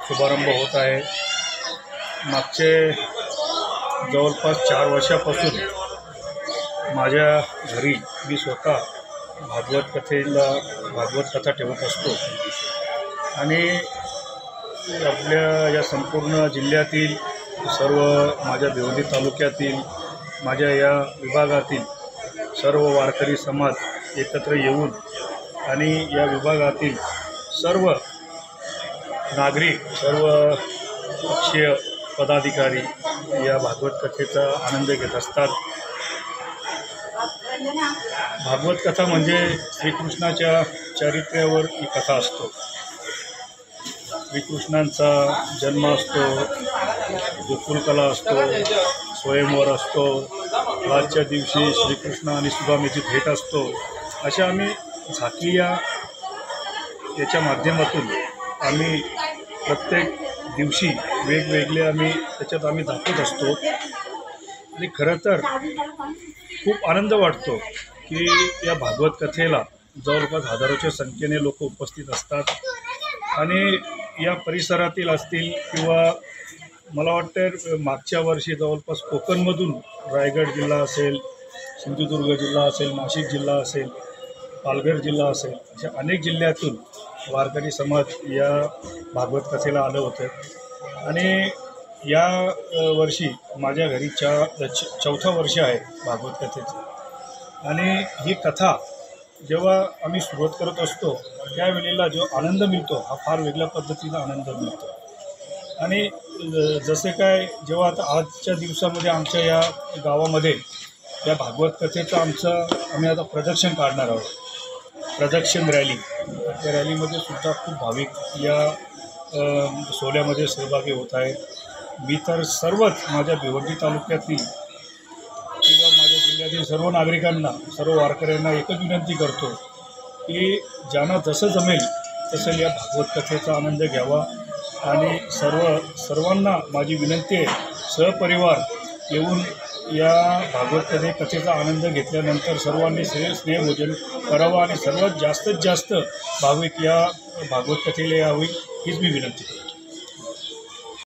शुभारंभ होत आहे। मागचे जवळपास 4 वर्षापासून माझ्या घरी मी स्वतः भागवत कथा ठेवत असतो आणि आपल्या या संपूर्ण जिल्ह्यातील सर्व माझ्या भिवंडी तालुक्यातील माझ्या या विभागातील सर्व वारकरी समाज एकत्र येऊन आणि या विभागातील सर्व नागरिक, सर्व पक्षीय पदाधिकारी या भागवत कथेचा आनंद घेत असतात। भागवत कथा म्हणजे श्रीकृष्णाच्या चरित्र्यावर ही कथा असतो। श्रीकृष्णांचा जन्म असतो, गोकुळकला असतो, स्वयंवर असतो, आजच्या दिवशी श्रीकृष्ण आणि सुदामेची भेट असतो। अशा आम्ही झाकी याच्या माध्यमातून आम्ही प्रत्येक दिवशी वेगवेगळे त्याच्यात आम्ही दाखवत असतो आणि खरं तर खूप आनंद वाटतो की या भागवत कथेला जवळपास हजारोच्या संख्येने लोक उपस्थित असतात आणि या परिसरातील असतील किंवा मला वाटतं मागच्या वर्षी जवळपास कोकणमधून रायगड जिल्हा असेल, सिंधुदुर्ग जिल्हा असेल, नाशिक जिल्हा असेल, पालघर जिल्हा असेल, अशा अनेक जिल्ह्यातून वारकरी समाज या भागवत कथेला आलं होतं आणि या वर्षी माझ्या घरी चौथं वर्ष आहे भागवत कथेचं। आणि ही कथा जेव्हा आम्ही सुरुवात करत असतो त्यावेळेला जो आनंद मिळतो हा फार वेगळ्या पद्धतीचा आनंद मिळतो। आणि जसे काय जेव्हा आता आजच्या दिवसामध्ये आमच्या या गावामध्ये या भागवत कथेचं आम्ही आता प्रदर्शन काढणार आहोत, प्रदक्षिण रॅली। त्या रॅलीमध्ये सुद्धा खूप भाविक या सोहळ्यामध्ये सहभागी होत आहेत। मी तर सर्वच माझ्या भिवंडी तालुक्यातील किंवा माझ्या जिल्ह्यातील सर्व नागरिकांना, सर्व वारकऱ्यांना एकच विनंती करतो की ज्यांना जसं जमेल तसं या भागवत कथेचा आनंद घ्यावा आणि सर्वांना माझी विनंती आहे, सहपरिवार येऊन या भागवत कथेचा आनंद घेतल्यानंतर सर्वांनी स्नेहभोजन करावं आणि सर्वात जास्तीत जास्त भाविक या भागवत कथेला यावी हीच मी विनंती करतो।